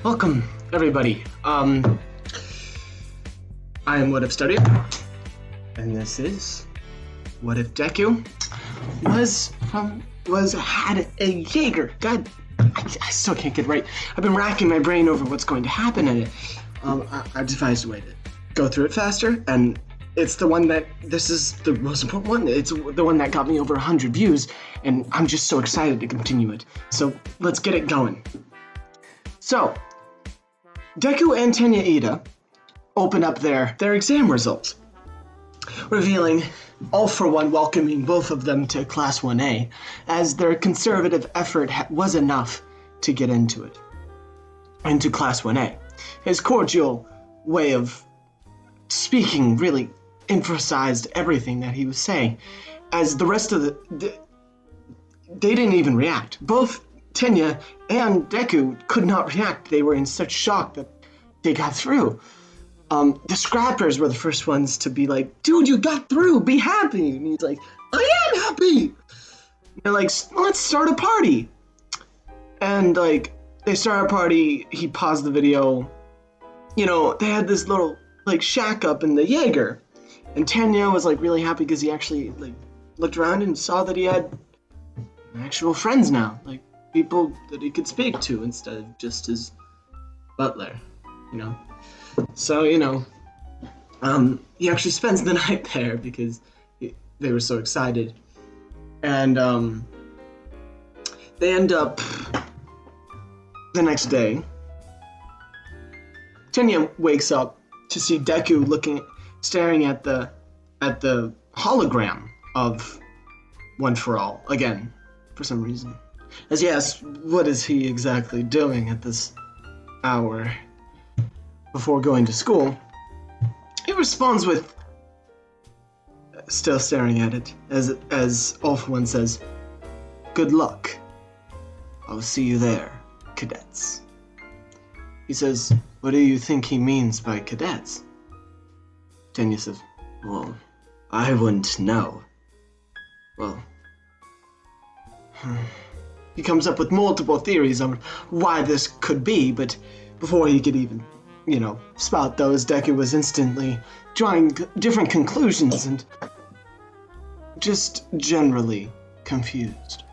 Welcome, everybody. I am What If Study, and this is What If Deku had a jaegar. God, I still can't get it right. I've been racking my brain over what's going to happen in it. I devised a way to go through it faster, and it's the one that, this is the most important one. It's the one that got me over 100 views, and I'm just so excited to continue it. So let's get it going. So, Deku and Tenya Ida open up their exam results, revealing all for one welcoming both of them to Class 1A, as their conservative effort was enough to get into Class 1A. His cordial way of speaking really emphasized everything that he was saying, as the rest of they didn't even react. Both Tenya and Deku could not react. They were in such shock that they got through. The scrappers were the first ones to be like, dude, you got through, be happy. And he's like, I am happy. And they're like, let's start a party. And like, they start a party, he paused the video. You know, they had this little like shack up in the Jaeger. And Tanya was like really happy because he actually like looked around and saw that he had actual friends now. Like, people that he could speak to instead of just his butler, you know. So, you know, he actually spends the night there because they were so excited. And they end up the next day. Tenya wakes up to see Deku staring at the hologram of One for All again, for some reason. As he asks, what is he exactly doing at this hour before going to school? He responds with, still staring at it, as All for One says, good luck. I'll see you there, cadets. He says, what do you think he means by cadets? Tenya says, well, I wouldn't know. Well, he comes up with multiple theories on why this could be, but before he could even, you know, spout those, Deku was instantly drawing different conclusions and just generally confused.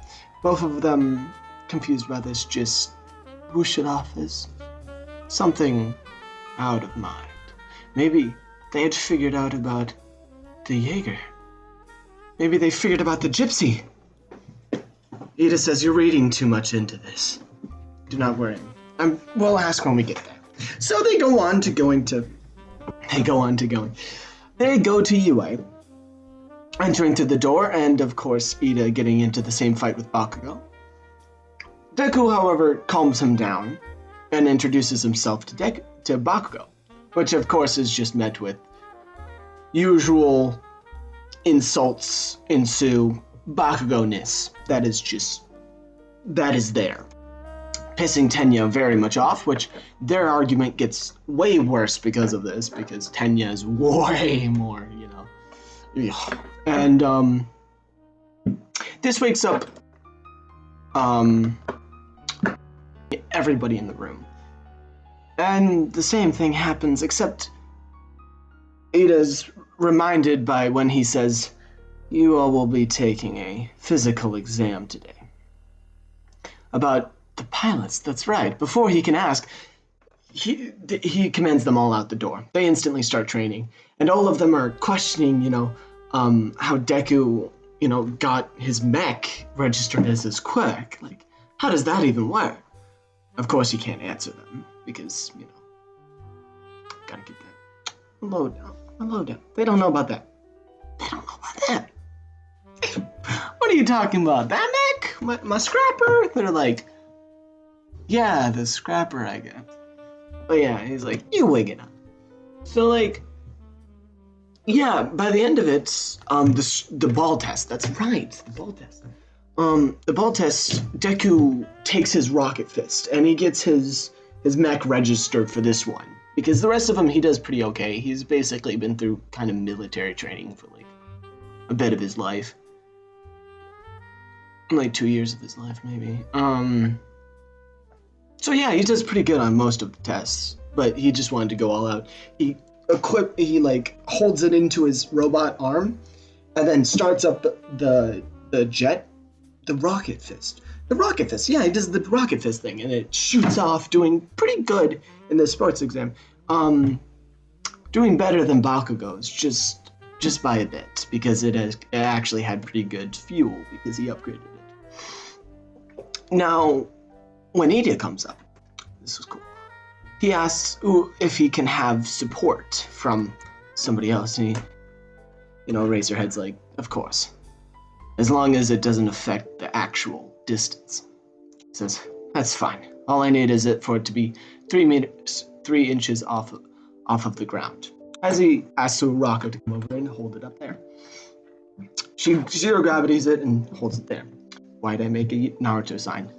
Both of them confused by this just whoosh it off as something out of mind. Maybe they had figured out about the Jaeger. Maybe they figured about the gypsy. Ida says, you're reading too much into this. Do not worry. We'll ask when we get there. So they go to UA, entering through the door, and of course, Ida getting into the same fight with Bakugo. Deku, however, calms him down and introduces himself to Bakugo, which of course is just met with usual insults ensue, Bakugo-ness. That is there. Pissing Tenya very much off, which their argument gets way worse because of this, because Tenya is way more, you know. Ugh. And this wakes up everybody in the room. And the same thing happens, except Ida's reminded by when he says, you all will be taking a physical exam today. About the pilots, that's right. Before he can ask, he commands them all out the door. They instantly start training, and all of them are questioning, you know, how Deku, you know, got his mech registered as his quirk. Like, how does that even work? Of course, he can't answer them because, you know, gotta get that load down. They don't know about that. What are you talking about? That mech? My scrapper? They're like, yeah, the scrapper I got. But yeah, he's like, you wig it up. So like, yeah, by the end of it, the ball test, that's right, the ball test. The ball test, Deku takes his rocket fist and he gets his mech registered for this one. Because the rest of him, he does pretty okay. He's basically been through kind of military training for like a bit of his life. Like 2 years of his life, maybe. So yeah, he does pretty good on most of the tests, but he just wanted to go all out. He like holds it into his robot arm, and then starts up the jet, the rocket fist. The rocket fist, yeah, he does the rocket fist thing, and it shoots off, doing pretty good in the sports exam. Doing better than Bakugo's, just by a bit, because it actually had pretty good fuel because he upgraded it. Now, when Idia comes up, this was cool. He asks if he can have support from somebody else, and he, Razorhead's like, of course, as long as it doesn't affect the actual distance. He says, that's fine. All I need is for it to be 3 inches off of the ground. As he asks Rocco to come over and hold it up there. She zero gravities it and holds it there. Why'd I make a Naruto sign?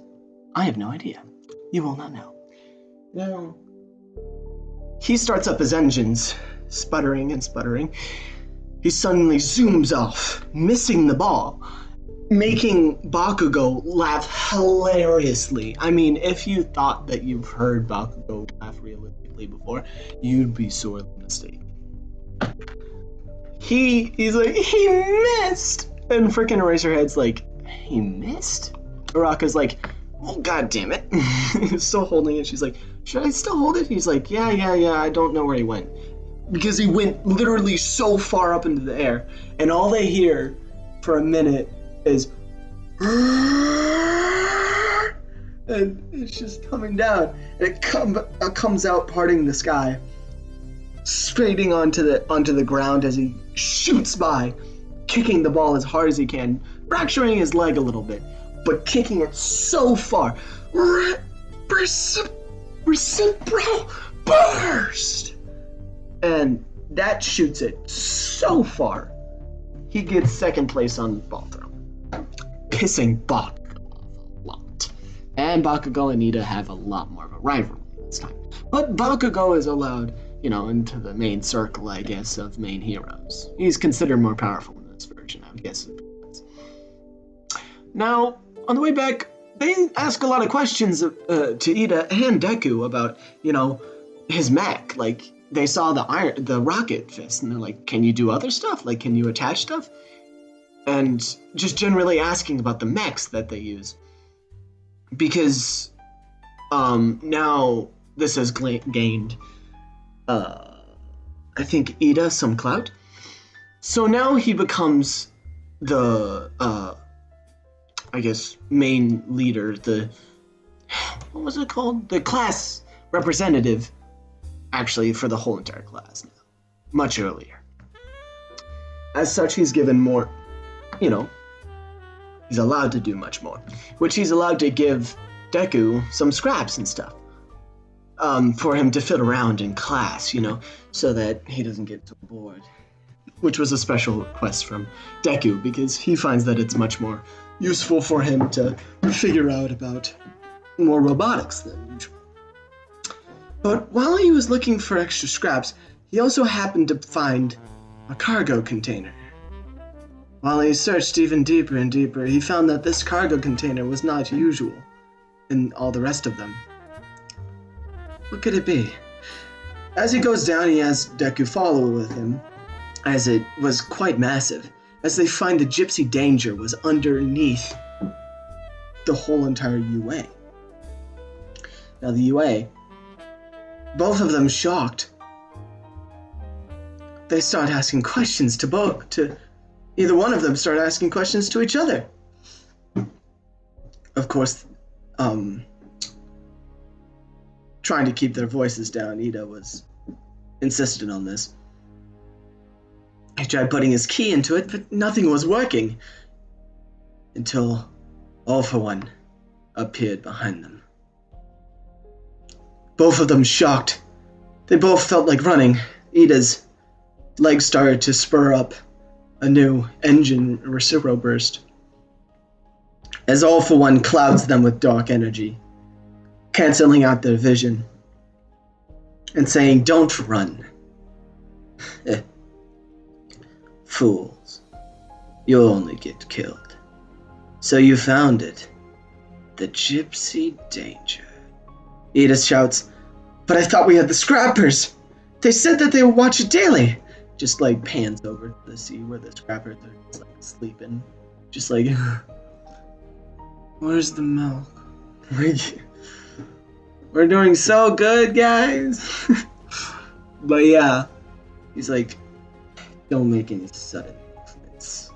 I have no idea. You will not know. Now, he starts up his engines, sputtering and sputtering. He suddenly zooms off, missing the ball, making Bakugo laugh hilariously. I mean, if you thought that you've heard Bakugo laugh realistically before, you'd be sorely mistaken. He's like, he missed! And freaking Eraserhead's like, he missed? Araka's like, oh, god damn it. He's still holding it. She's like, should I still hold it? He's like, yeah, I don't know where he went. Because he went literally so far up into the air. And all they hear for a minute is, and it's just coming down. And it comes out parting the sky, spading onto the ground as he shoots by, kicking the ball as hard as he can, fracturing his leg a little bit, but kicking it so far. Reciprocal burst! And that shoots it so far, he gets second place on the ball throw, pissing Bakugo off a lot. And Bakugo and Iida have a lot more of a rivalry this time. But Bakugo is allowed, into the main circle, I guess, of main heroes. He's considered more powerful in this version, I guess. Now, on the way back, they ask a lot of questions to Iida and Deku about, his mech. Like, they saw the rocket fist, and they're like, can you do other stuff? Like, can you attach stuff? And just generally asking about the mechs that they use. Because now this has gained, I think, Iida some clout. So now he becomes the, main leader, what was it called? The class representative, actually, for the whole entire class now. Much earlier. As such, he's given more, he's allowed to do much more. Which he's allowed to give Deku some scraps and stuff. For him to fit around in class, so that he doesn't get so bored. Which was a special request from Deku, because he finds that it's much more useful for him to figure out about more robotics than usual. But while he was looking for extra scraps, he also happened to find a cargo container. While he searched even deeper and deeper, he found that this cargo container was not usual in all the rest of them. What could it be? As he goes down, he has Deku follow with him, as it was quite massive, as they find the Gypsy Danger was underneath the whole entire UA. Now the UA, both of them shocked, they start asking questions to either one of them start asking questions to each other. Of course, trying to keep their voices down, Iida was insistent on this. He tried putting his key into it, but nothing was working. Until All For One appeared behind them. Both of them shocked. They both felt like running. Iida's legs started to spur up a new engine reciprocal burst, as All For One clouds them with dark energy, canceling out their vision, and saying, "Don't run. Fools, you'll only get killed. So you found it. The Gypsy Danger. Ida shouts, "But I thought we had the scrappers! They said that they would watch it daily!" Just like pans over to the sea where the scrappers are just like sleeping. Just like, where's the milk? Like, we're doing so good, guys! But yeah, he's like, don't make any sudden movements.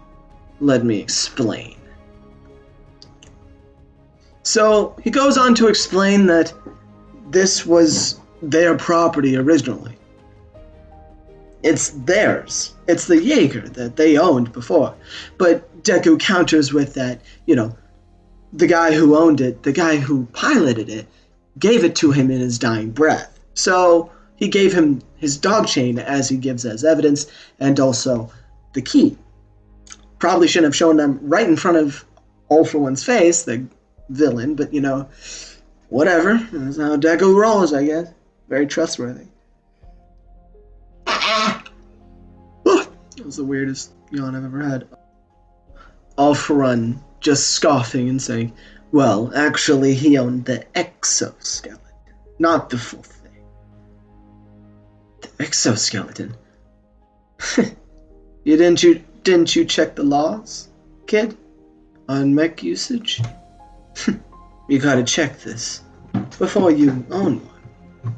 Let me explain. So he goes on to explain that this was their property originally. It's theirs. It's the Jaeger that they owned before. But Deku counters with that, the guy who owned it, the guy who piloted it, gave it to him in his dying breath. So he gave him his dog chain as he gives as evidence, and also the key. Probably shouldn't have shown them right in front of All For One's face, the villain, but whatever. That's how Deku rolls, I guess. Very trustworthy. That was the weirdest yawn I've ever had. All For One just scoffing and saying, well, actually he owned the exoskeleton, not the full thing. The exoskeleton? Didn't you check the laws, kid? On mech usage? You gotta check this before you own one.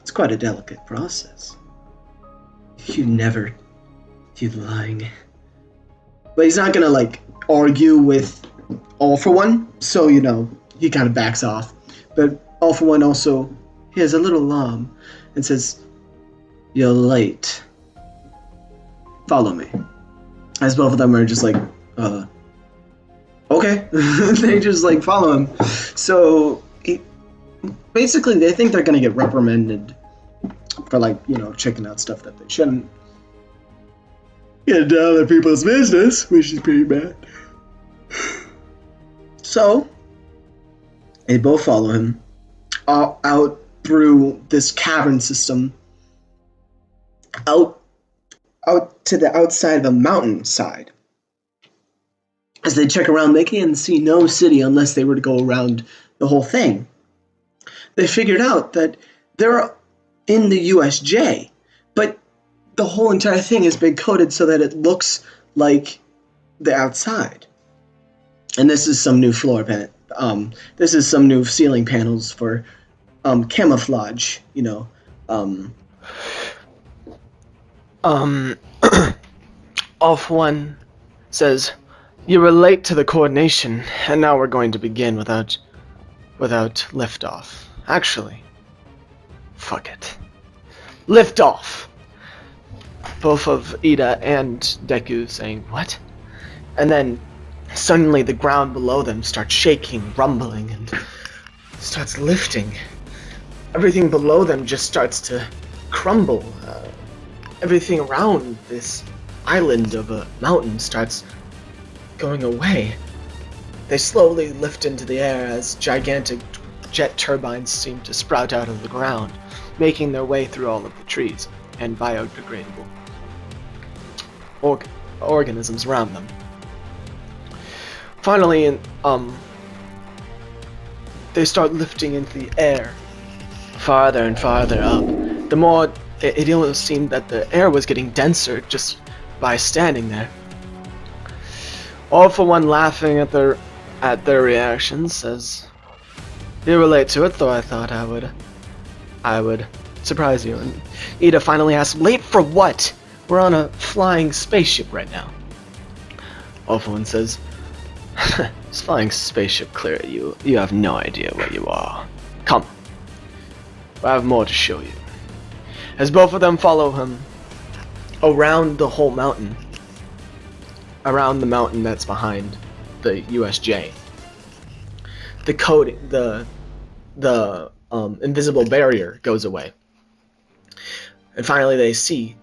It's quite a delicate process. You lying. But he's not gonna argue with All For One, so he kind of backs off. But All For One also hears a little alarm and says, "You're late. Follow me." As both of them are just okay. They just follow him. So basically they think they're gonna get reprimanded for checking out stuff that they shouldn't. Get down to people's business, which is pretty bad. So they both follow him out through this cavern system, out to the outside of a mountainside. As they check around, they can see no city unless they were to go around the whole thing. They figured out that they're in the USJ, but the whole entire thing has been coded so that it looks like the outside. And this is some new floor pan. This is some new ceiling panels for camouflage. All For One says, "You were late to the coordination, and now we're going to begin without liftoff. Actually, fuck it. Liftoff!" Both of Ida and Deku saying, "What?" And then suddenly the ground below them starts shaking, rumbling, and starts lifting. Everything below them just starts to crumble. Everything around this island of a mountain starts going away. They slowly lift into the air as gigantic jet turbines seem to sprout out of the ground, making their way through all of the trees and biodegradable organisms around them. Finally, they start lifting into the air, farther and farther up. The more it almost seemed that the air was getting denser just by standing there. All For One, laughing at their reactions, says, "You relate to it, though I thought I would surprise you." And Ida finally asks, "Late for what? We're on a flying spaceship right now." All For One says, "This flying spaceship clear at you. You have no idea where you are. Come. I have more to show you." As both of them follow him around the whole mountain, around the mountain that's behind the USJ, the invisible barrier goes away, and finally they see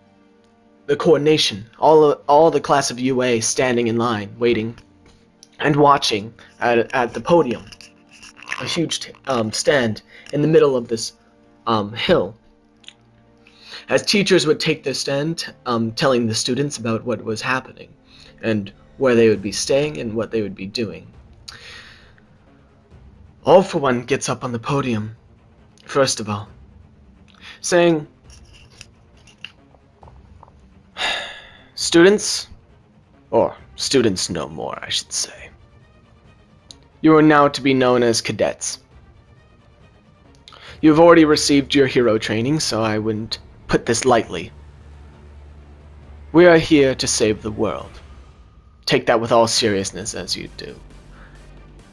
the coordination, all the class of UA standing in line, waiting and watching at the podium, a huge stand in the middle of this hill. As teachers would take their stand, telling the students about what was happening, and where they would be staying and what they would be doing. All For One gets up on the podium First of all, saying, students, or students no more, I should say, you are now to be known as cadets. You have already received your hero training, so I wouldn't put this lightly. We are here to save the world. Take that with all seriousness, as you do.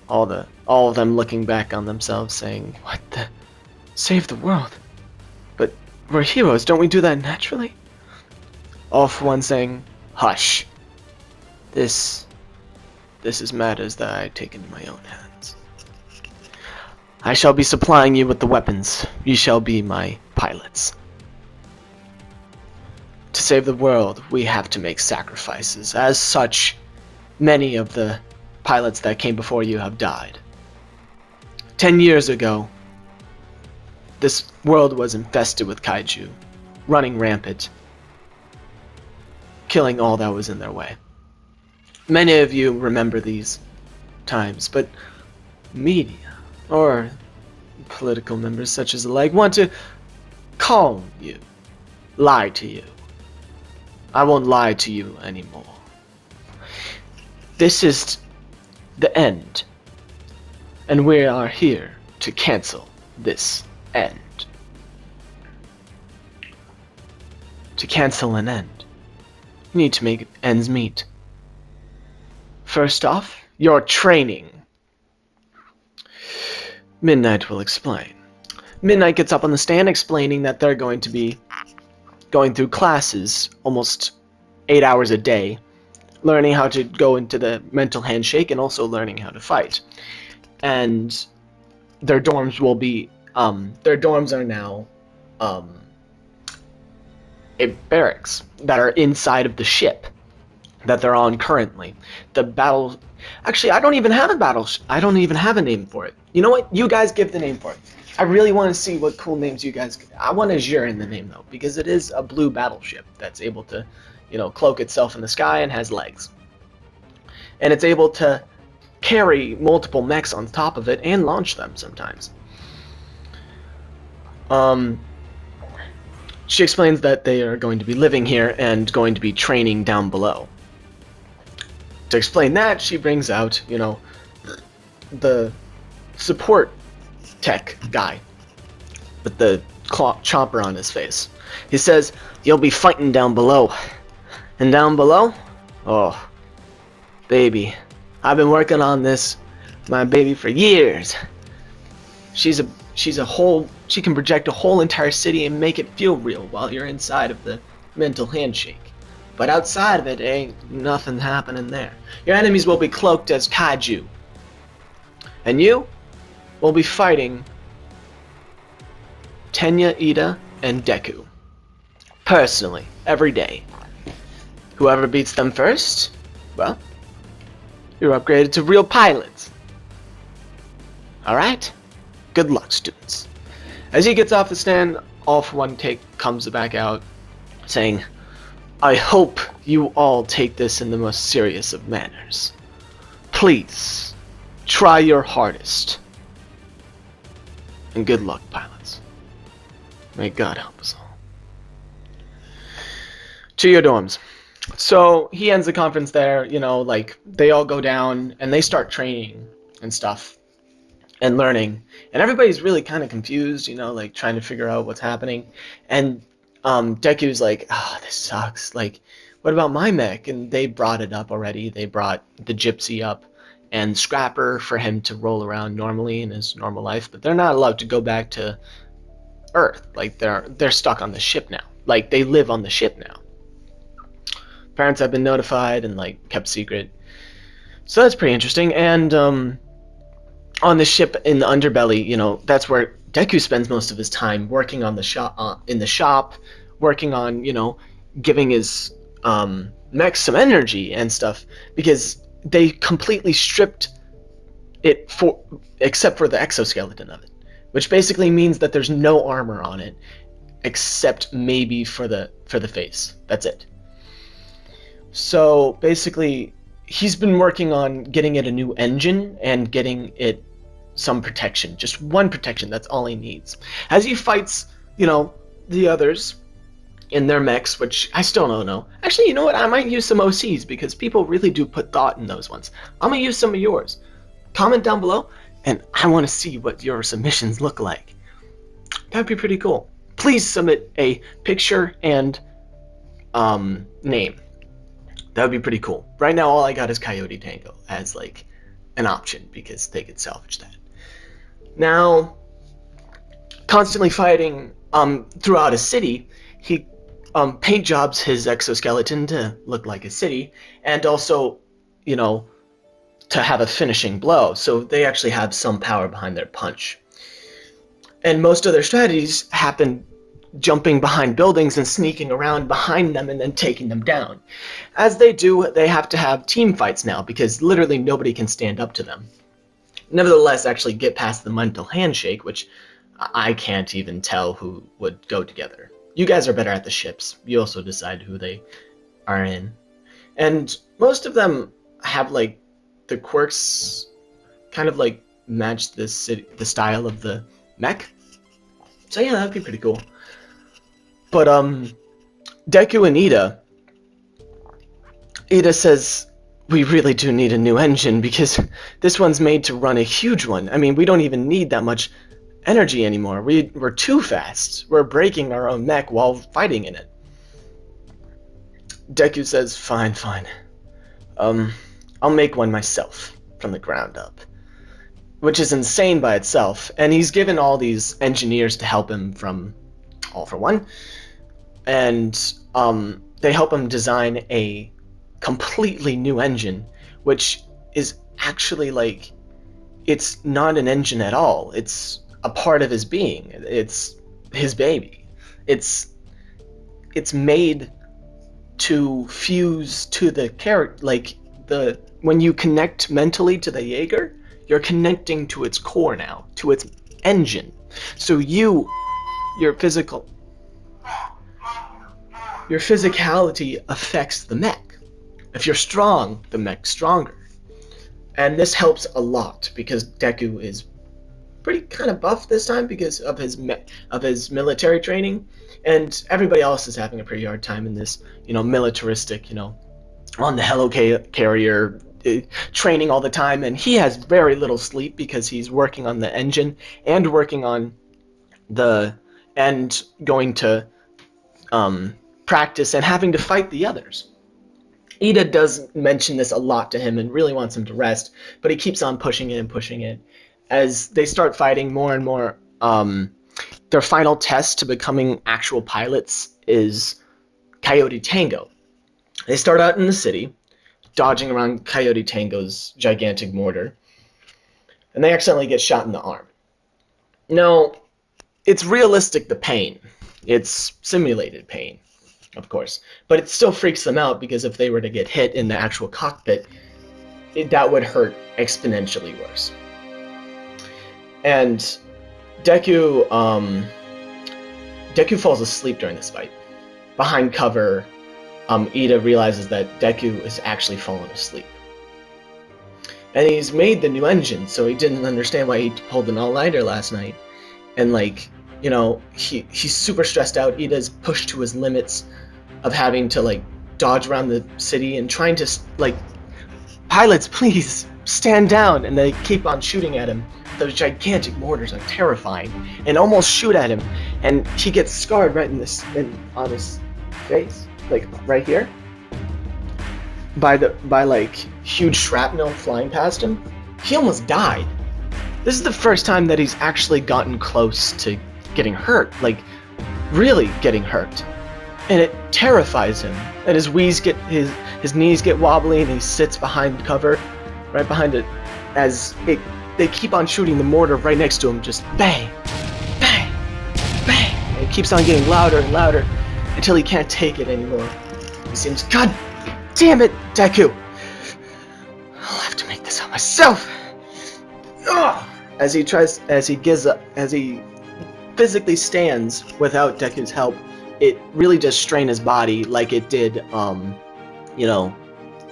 All of them looking back on themselves, saying, "What the? Save the world? But we're heroes, don't we do that naturally?" All for one saying, "Hush. This is matters that I take into my own hands. I shall be supplying you with the weapons. You shall be my pilots. To save the world, we have to make sacrifices. As such, many of the pilots that came before you have died. 10 years ago, this world was infested with kaiju, running rampant, killing all that was in their way. Many of you remember these times, but media or political members such as the like want to calm you, lie to you. I won't lie to you anymore. This is the end, and we are here to cancel this end. To cancel an end, you need to make ends meet. First off, your training. Midnight will explain. Midnight gets up on the stand explaining that they're going to be going through classes almost 8 hours a day, learning how to go into the mental handshake and also learning how to fight. And their dorms will be, their dorms are now a barracks that are inside of the ship that they're on currently. The battle, actually, I don't even have a name for it. You know what? You guys give the name for it. I really want to see what cool names you guys. I want Azure in the name though, because it is a blue battleship that's able to, cloak itself in the sky and has legs, and it's able to carry multiple mechs on top of it and launch them sometimes. She explains that they are going to be living here and going to be training down below. To explain that, she brings out, the support tech guy with the chomper on his face. He says, "You'll be fighting down below. And down below? Oh, baby. I've been working on this, my baby, for years. She can project a whole entire city and make it feel real while you're inside of the mental handshake. But outside of it, ain't nothing happening there. Your enemies will be cloaked as kaiju. And you will be fighting Tenya, Ida, and Deku. Personally, every day. Whoever beats them first, well, you're upgraded to real pilots. Alright? Good luck, students." As he gets off the stand, All for One comes back out, saying, "I hope you all take this in the most serious of manners. Please, try your hardest. And good luck, pilots. May God help us all." To your dorms. So he ends the conference there, they all go down and they start training and stuff and learning. And everybody's really kind of confused, trying to figure out what's happening. And Deku's like, this sucks. What about my mech? And they brought it up already. They brought the Gypsy up and Scrapper for him to roll around normally in his normal life. But they're not allowed to go back to Earth. They're stuck on the ship now. They live on the ship now. Parents have been notified and kept secret. So that's pretty interesting. And on the ship in the underbelly, that's where Deku spends most of his time working on the shop, in the shop, working on, giving his mech some energy and stuff, because they completely stripped it except for the exoskeleton of it, which basically means that there's no armor on it except maybe for the face. That's it. So basically, he's been working on getting it a new engine and getting it some protection. Just one protection, that's all he needs. As he fights, the others in their mechs, which I still don't know. Actually, you know what? I might use some OCs because people really do put thought in those ones. I'm going to use some of yours. Comment down below, and I want to see what your submissions look like. That'd be pretty cool. Please submit a picture and name. That would be pretty cool. Right now, all I got is Coyote Tango as like an option because they could salvage that. Now, constantly fighting throughout a city, he paint jobs his exoskeleton to look like a city, and also, to have a finishing blow. So they actually have some power behind their punch. And most of their strategies happen jumping behind buildings and sneaking around behind them and then taking them down. As they do, they have to have team fights now because literally nobody can stand up to them. Nevertheless, actually get past the mental handshake, which I can't even tell who would go together. You guys are better at the ships. You also decide who they are in. And most of them have like the quirks kind of like match the style of the mech. So yeah, that'd be pretty cool. But Deku and Ida says we really do need a new engine because this one's made to run a huge one. I mean, we don't even need that much energy anymore. We're too fast. We're breaking our own mech while fighting in it. Deku says, fine. I'll make one myself from the ground up. Which is insane by itself. And he's given all these engineers to help him from All for One. And they help him design a completely new engine, which is actually like, it's not an engine at all. It's a part of his being. It's his baby. It's made to fuse to the character, like when you connect mentally to the Jaeger, you're connecting to its core now, to its engine. So your physicality affects the mech. If you're strong, the mech's stronger. And this helps a lot because Deku is pretty kind of buff this time because of his military training, and everybody else is having a pretty hard time in this, militaristic, on the helicarrier training all the time, and he has very little sleep because he's working on the engine and working on going to practice and having to fight the others. Ida does mention this a lot to him and really wants him to rest, but he keeps on pushing it. As they start fighting more and more, their final test to becoming actual pilots is Coyote Tango. They start out in the city, dodging around Coyote Tango's gigantic mortar, and they accidentally get shot in the arm. Now, it's realistic, the pain. It's simulated pain, of course, but it still freaks them out because if they were to get hit in the actual cockpit, that would hurt exponentially worse. And Deku falls asleep during this fight. Behind cover, Ida realizes that Deku is actually fallen asleep. And he's made the new engine, so he didn't understand why he pulled an all-nighter last night. And he's super stressed out. Ida's pushed to his limits of having to dodge around the city and trying to pilots, please stand down, and they keep on shooting at him. Those gigantic mortars are terrifying, and almost shoot at him, and he gets scarred right on his face, right here, by huge shrapnel flying past him. He almost died. This is the first time that he's actually gotten close to getting hurt, really getting hurt, and it terrifies him. And his knees get wobbly, and he sits behind cover, right behind it, as they keep on shooting the mortar right next to him, just bang, bang, bang. And it keeps on getting louder and louder until he can't take it anymore. He seems, God damn it, Deku! I'll have to make this out myself. Ugh. As he physically stands without Deku's help, it really does strain his body like it did,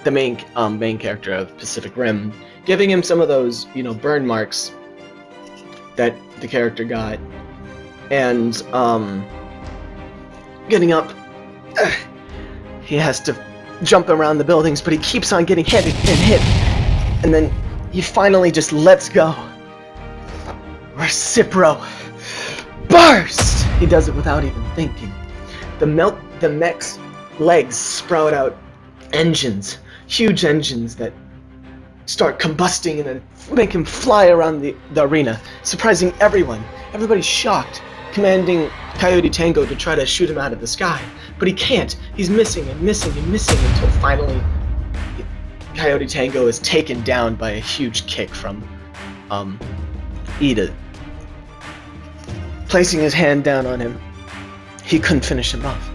the main character of Pacific Rim, giving him some of those, burn marks that the character got. And getting up, he has to jump around the buildings, but he keeps on getting hit and hit. And then he finally just lets go. Recipro burst! He does it without even thinking. The mech's legs sprout out engines, huge engines that start combusting and make him fly around the arena, surprising everyone. Everybody's shocked, commanding Coyote Tango to try to shoot him out of the sky. But he can't. He's missing and missing and missing until finally Coyote Tango is taken down by a huge kick from Ida. Placing his hand down on him, he couldn't finish him off.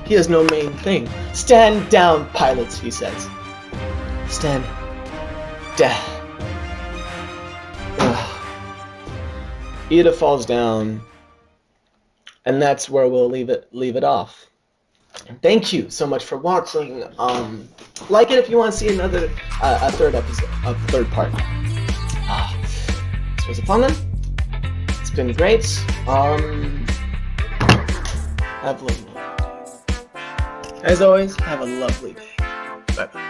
He has no main thing. Stand down, pilots, he says. Stand down. Ida falls down, and that's where we'll leave it off. Thank you so much for watching. Like it if you want to see another a third episode, a third part. This was a fun one. It's been great. Have a lovely day. As always, have a lovely day. Bye bye.